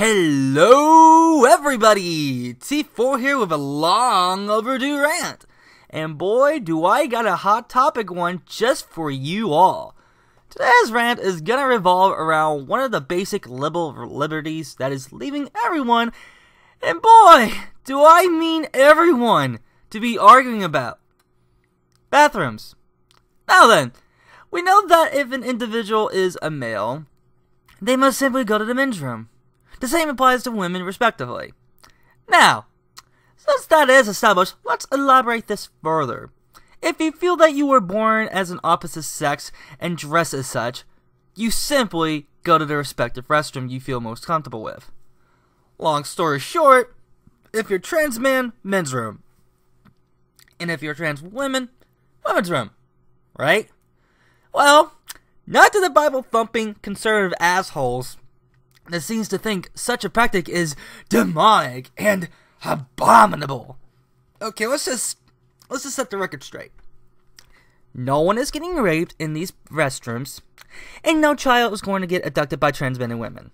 Hello everybody! T4 here with a long overdue rant. And boy, do I got a hot topic one just for you all. Today's rant is gonna revolve around one of the basic liberties that is leaving everyone, and boy, do I mean everyone, to be arguing about. Bathrooms. Now then, we know that if an individual is a male, they must simply go to the men's room. The same applies to women, respectively. Now, since that is established, let's elaborate this further. If you feel that you were born as an opposite sex and dress as such, you simply go to the respective restroom you feel most comfortable with. Long story short, if you're trans man, men's room. And if you're trans women, women's room. Right? Well, not to the Bible-thumping conservative assholes that seems to think such a practice is demonic and abominable. Okay, let's just set the record straight. No one is getting raped in these restrooms, and no child is going to get abducted by trans men and women.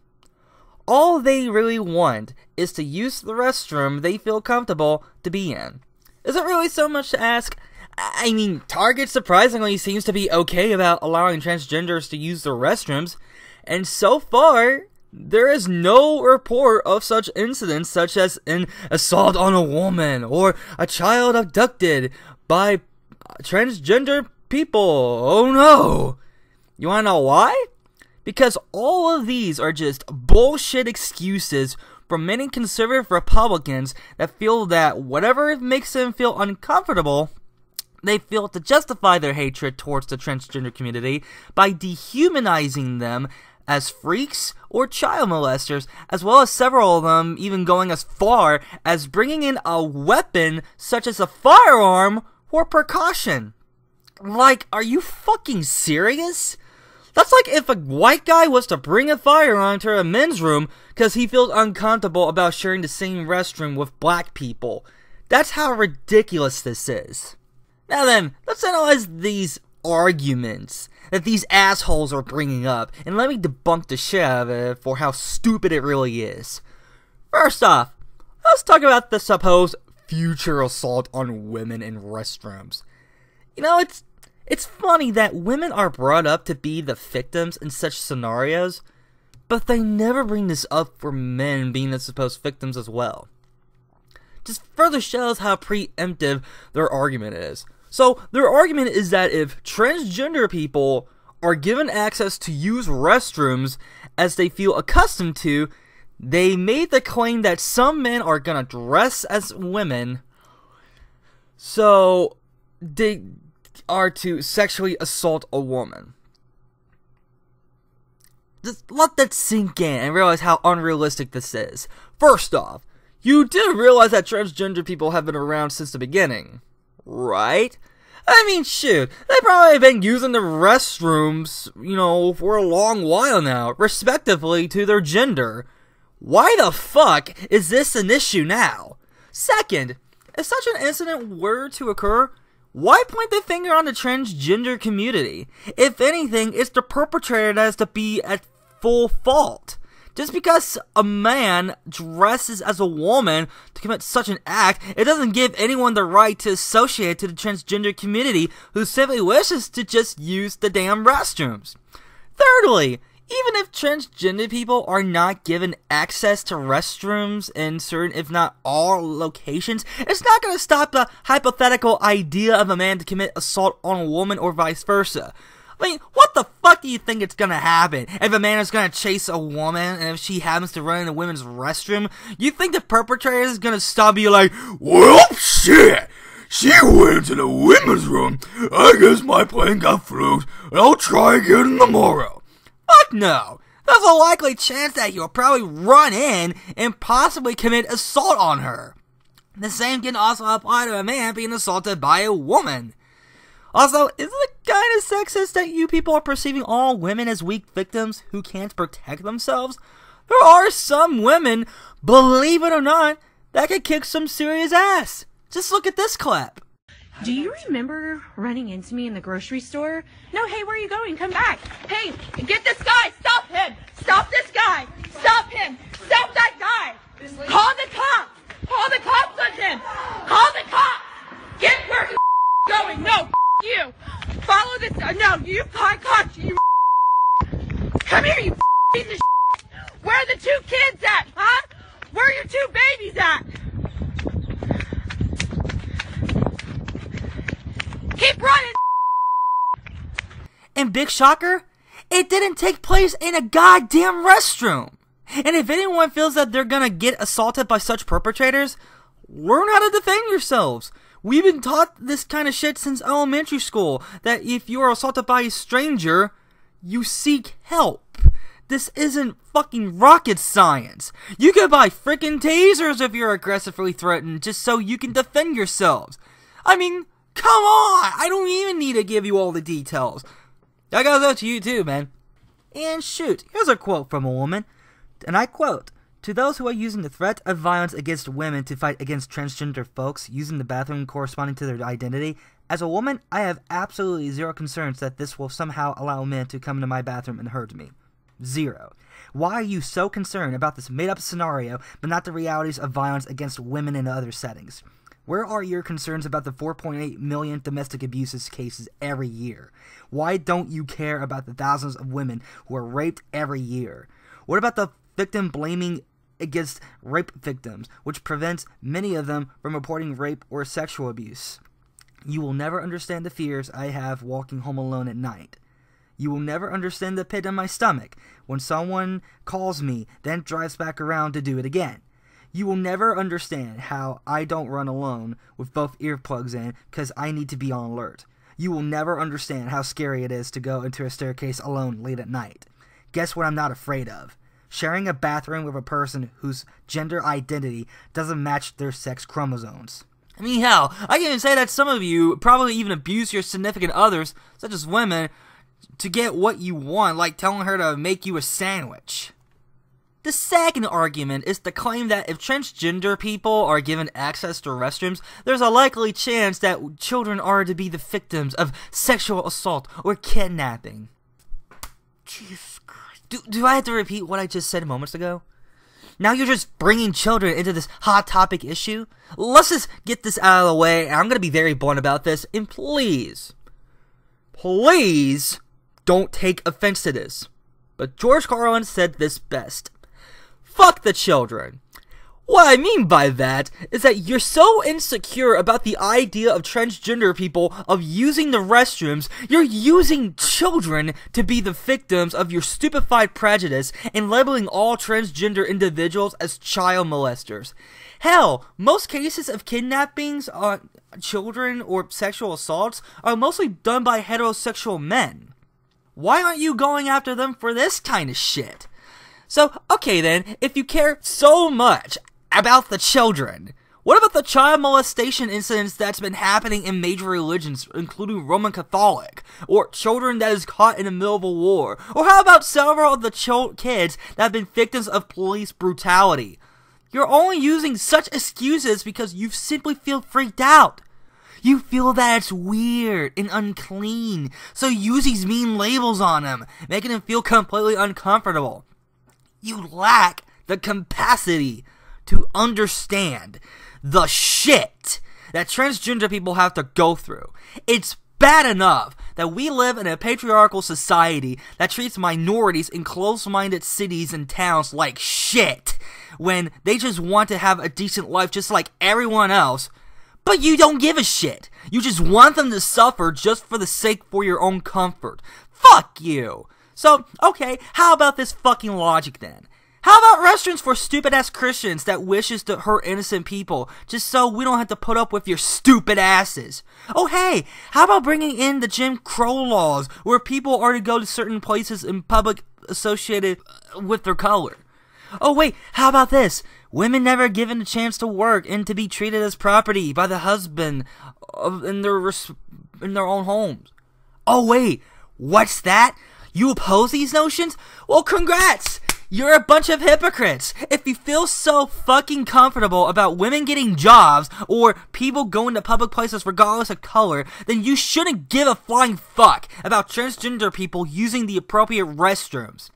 All they really want is to use the restroom they feel comfortable to be in. Is it really so much to ask? I mean, Target surprisingly seems to be okay about allowing transgenders to use their restrooms, and so far, there is no report of such incidents such as an assault on a woman or a child abducted by transgender people. Oh no! You wanna know why? Because all of these are just bullshit excuses from many conservative Republicans that feel that whatever makes them feel uncomfortable, they feel to justify their hatred towards the transgender community by dehumanizing them as freaks or child molesters, as well as several of them even going as far as bringing in a weapon such as a firearm for precaution. Like, are you fucking serious? That's like if a white guy was to bring a firearm to a men's room because he feels uncomfortable about sharing the same restroom with black people. That's how ridiculous this is. Now then, let's analyze these arguments that these assholes are bringing up, and let me debunk the shit out of it for how stupid it really is. First off, let's talk about the supposed future assault on women in restrooms. You know, it's funny that women are brought up to be the victims in such scenarios, but they never bring this up for men being the supposed victims as well. Just further shows how preemptive their argument is. So, their argument is that if transgender people are given access to use restrooms as they feel accustomed to, they made the claim that some men are gonna dress as women, so they are to sexually assault a woman. Just let that sink in and realize how unrealistic this is. First off, you do realize that transgender people have been around since the beginning, right? I mean, shoot, they've probably been using the restrooms, you know, for a long while now, respectively to their gender. Why the fuck is this an issue now? Second, if such an incident were to occur, why point the finger on the transgender community? If anything, it's the perpetrator that has to be at full fault. Just because a man dresses as a woman to commit such an act, it doesn't give anyone the right to associate to the transgender community who simply wishes to just use the damn restrooms. Thirdly, even if transgender people are not given access to restrooms in certain, if not all, locations, it's not going to stop the hypothetical idea of a man to commit assault on a woman or vice versa. I mean, what the fuck do you think it's gonna happen? If a man is gonna chase a woman, and if she happens to run in the women's restroom, you think the perpetrator is gonna stop and be like, well, shit! She went into the women's room. I guess my plan got fluked, and I'll try again tomorrow. Fuck no! There's a likely chance that he'll probably run in and possibly commit assault on her. The same can also apply to a man being assaulted by a woman. Also, isn't it kind of sexist that you people are perceiving all women as weak victims who can't protect themselves? There are some women, believe it or not, that can kick some serious ass. Just look at this clip. Do you remember running into me in the grocery store? No, hey, where are you going? Come back. Hey, get this guy. Stop him. Stop this guy. Stop him. Stop that I caught you. Come here, you piece of shit. Where are the 2 kids at, huh? Where are your 2 babies at? Keep running. And big shocker, it didn't take place in a goddamn restroom. And if anyone feels that they're gonna get assaulted by such perpetrators, learn how to defend yourselves. We've been taught this kind of shit since elementary school, that if you are assaulted by a stranger, you seek help. This isn't fucking rocket science. You can buy freaking tasers if you're aggressively threatened just so you can defend yourselves. I mean, come on! I don't even need to give you all the details. That goes out to you too, man. And shoot, here's a quote from a woman, and I quote, "To those who are using the threat of violence against women to fight against transgender folks using the bathroom corresponding to their identity, as a woman, I have absolutely zero concerns that this will somehow allow men to come into my bathroom and hurt me. Zero. Why are you so concerned about this made-up scenario, but not the realities of violence against women in other settings? Where are your concerns about the 4.8 million domestic abuses cases every year? Why don't you care about the thousands of women who are raped every year? What about the victim blaming against rape victims, which prevents many of them from reporting rape or sexual abuse? You will never understand the fears I have walking home alone at night. You will never understand the pit in my stomach when someone calls me, then drives back around to do it again. You will never understand how I don't run alone with both earplugs in because I need to be on alert. You will never understand how scary it is to go into a staircase alone late at night. Guess what I'm not afraid of? Sharing a bathroom with a person whose gender identity doesn't match their sex chromosomes." I mean, hell, I can even say that some of you probably even abuse your significant others, such as women, to get what you want, like telling her to make you a sandwich. The second argument is the claim that if transgender people are given access to restrooms, there's a likely chance that children are to be the victims of sexual assault or kidnapping. Jesus Christ. Do I have to repeat what I just said moments ago? Now you're just bringing children into this hot topic issue? Let's just get this out of the way, and I'm going to be very blunt about this, and please don't take offense to this. But George Carlin said this best. Fuck the children. What I mean by that is that you're so insecure about the idea of transgender people of using the restrooms, you're using children to be the victims of your stupefied prejudice and labeling all transgender individuals as child molesters. Hell, most cases of kidnappings on children or sexual assaults are mostly done by heterosexual men. Why aren't you going after them for this kind of shit? So, okay then, if you care so much about the children, what about the child molestation incidents that's been happening in major religions, including Roman Catholic, or children that is caught in the middle of a war, or how about several of the kids that have been victims of police brutality? You're only using such excuses because you simply feel freaked out. You feel that it's weird and unclean, so you use these mean labels on them, making them feel completely uncomfortable. You lack the capacity to understand the shit that transgender people have to go through. It's bad enough that we live in a patriarchal society that treats minorities in close-minded cities and towns like shit when they just want to have a decent life just like everyone else, but you don't give a shit. You just want them to suffer just for the sake for your own comfort. Fuck you. So, okay, how about this fucking logic then? How about restrooms for stupid-ass Christians that wishes to hurt innocent people, just so we don't have to put up with your stupid asses? Oh hey, how about bringing in the Jim Crow laws, where people are to go to certain places in public associated with their color? Oh wait, how about this? Women never given a chance to work and to be treated as property by the husband in their own homes. Oh wait, what's that? You oppose these notions? Well, congrats! You're a bunch of hypocrites. If you feel so fucking comfortable about women getting jobs or people going to public places regardless of color, then you shouldn't give a flying fuck about transgender people using the appropriate restrooms.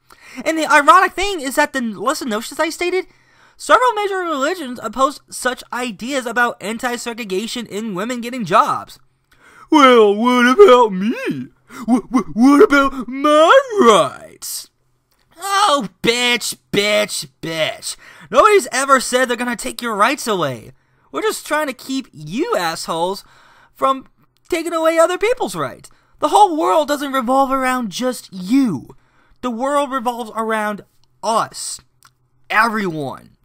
And the ironic thing is that the list of notions I stated, several major religions oppose such ideas about anti-segregation in women getting jobs. Well, what about me? What about my rights? Oh, bitch. Nobody's ever said they're gonna take your rights away. We're just trying to keep you assholes from taking away other people's rights. The whole world doesn't revolve around just you. The world revolves around us. Everyone.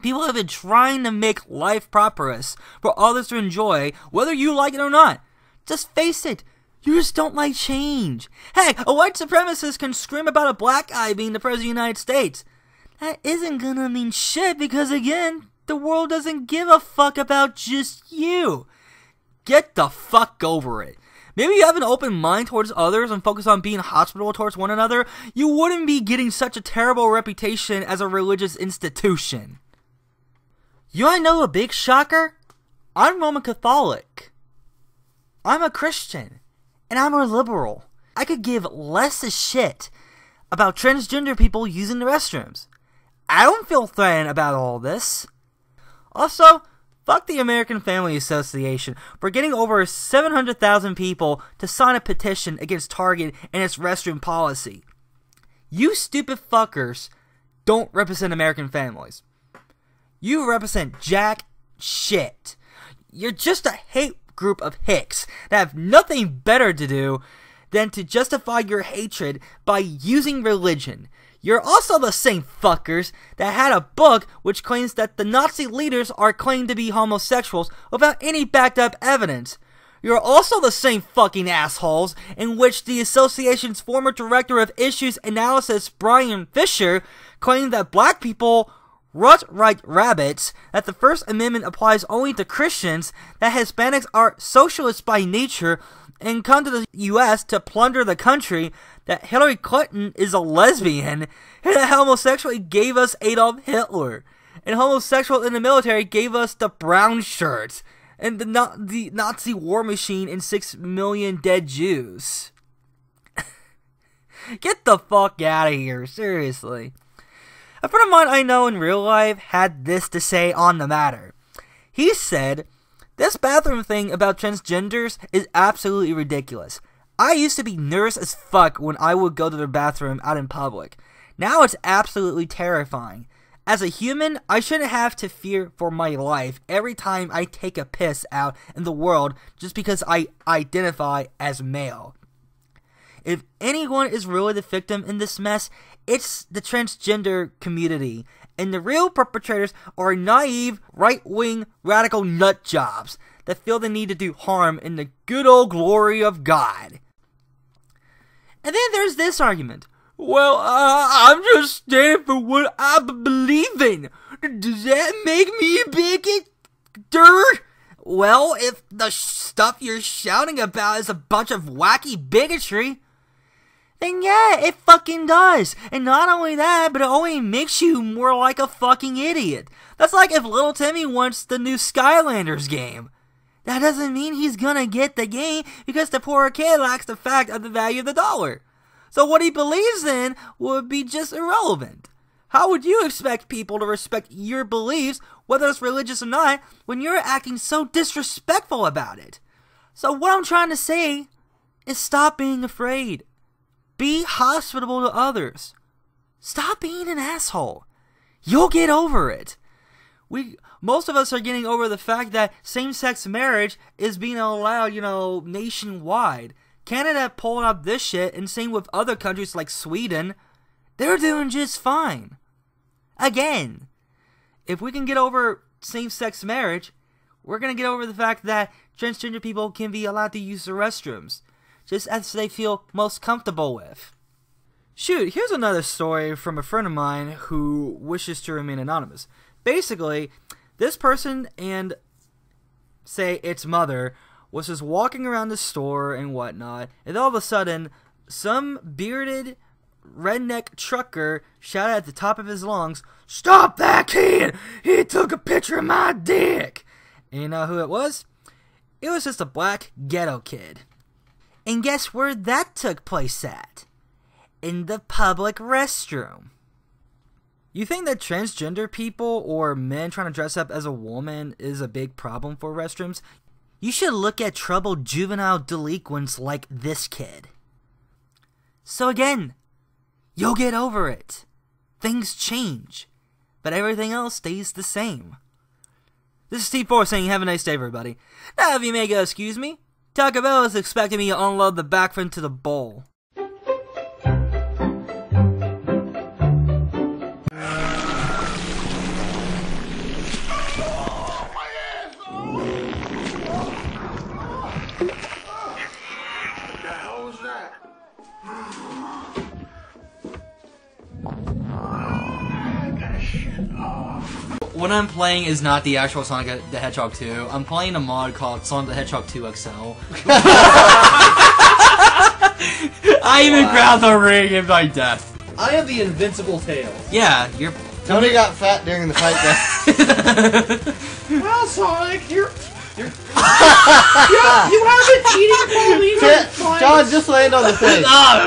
People have been trying to make life prosperous for others to enjoy, whether you like it or not. Just face it. You just don't like change. Heck, a white supremacist can scream about a black guy being the president of the United States. That isn't gonna mean shit because, again, the world doesn't give a fuck about just you. Get the fuck over it. Maybe you have an open mind towards others and focus on being hospitable towards one another. You wouldn't be getting such a terrible reputation as a religious institution. You wanna know a big shocker? I'm Roman Catholic. I'm a Christian. And I'm a liberal. I could give less a shit about transgender people using the restrooms. I don't feel threatened about all this. Also, fuck the American Family Association for getting over 700,000 people to sign a petition against Target and its restroom policy. You stupid fuckers don't represent American families. You represent jack shit. You're just a hate group of hicks that have nothing better to do than to justify your hatred by using religion. You're also the same fuckers that had a book which claims that the Nazi leaders are claimed to be homosexuals without any backed up evidence. You're also the same fucking assholes in which the association's former director of issues analysis, Brian Fisher, claimed that black people right rabbits, that the First Amendment applies only to Christians, that Hispanics are socialists by nature and come to the U.S. to plunder the country, that Hillary Clinton is a lesbian, and that homosexuality gave us Adolf Hitler, and homosexual in the military gave us the brown shirts, and the Nazi war machine and 6 million dead Jews. Get the fuck out of here, seriously. A friend of mine I know in real life had this to say on the matter. He said, "This bathroom thing about transgenders is absolutely ridiculous. I used to be nervous as fuck when I would go to the bathroom out in public. Now it's absolutely terrifying. As a human, I shouldn't have to fear for my life every time I take a piss out in the world just because I identify as male. If anyone is really the victim in this mess, it's the transgender community, and the real perpetrators are naive, right-wing, radical nutjobs that feel the need to do harm in the good old glory of God." And then there's this argument. "Well, I'm just standing for what I believe in. Does that make me a bigot? Dirt?" Well, if the stuff you're shouting about is a bunch of wacky bigotry, then yeah, it fucking does. And not only that, but it only makes you more like a fucking idiot. That's like if little Timmy wants the new Skylanders game. That doesn't mean he's gonna get the game because the poor kid lacks the fact of the value of the dollar. So what he believes in would be just irrelevant. How would you expect people to respect your beliefs, whether it's religious or not, when you're acting so disrespectful about it? So what I'm trying to say is stop being afraid. Be hospitable to others. Stop being an asshole. You'll get over it. Most of us are getting over the fact that same-sex marriage is being allowed, nationwide. Canada pulled up this shit, and same with other countries like Sweden. They're doing just fine. Again, if we can get over same-sex marriage, we're going to get over the fact that transgender people can be allowed to use the restrooms, just as they feel most comfortable with. Shoot, here's another story from a friend of mine who wishes to remain anonymous. Basically, this person and, say, its mother was just walking around the store and whatnot, and all of a sudden, some bearded redneck trucker shouted at the top of his lungs, "Stop that kid! He took a picture of my dick!" And you know who it was? It was just a black ghetto kid. And guess where that took place at? In the public restroom. You think that transgender people or men trying to dress up as a woman is a big problem for restrooms? You should look at troubled juvenile delinquents like this kid. So again, you'll get over it. Things change, but everything else stays the same. This is T4 saying have a nice day, everybody. Now if you may go excuse me, Taco Bell is expecting me to unload the back fin to the bowl. What I'm playing is not the actual Sonic the Hedgehog 2. I'm playing a mod called Sonic the Hedgehog 2 XL. I even grabbed the ring in my death. I have the invincible tail. Yeah, you're... Tony got fat during the fight there. Well, Sonic, you have been eating Pauline. John, just land on the face. Oh,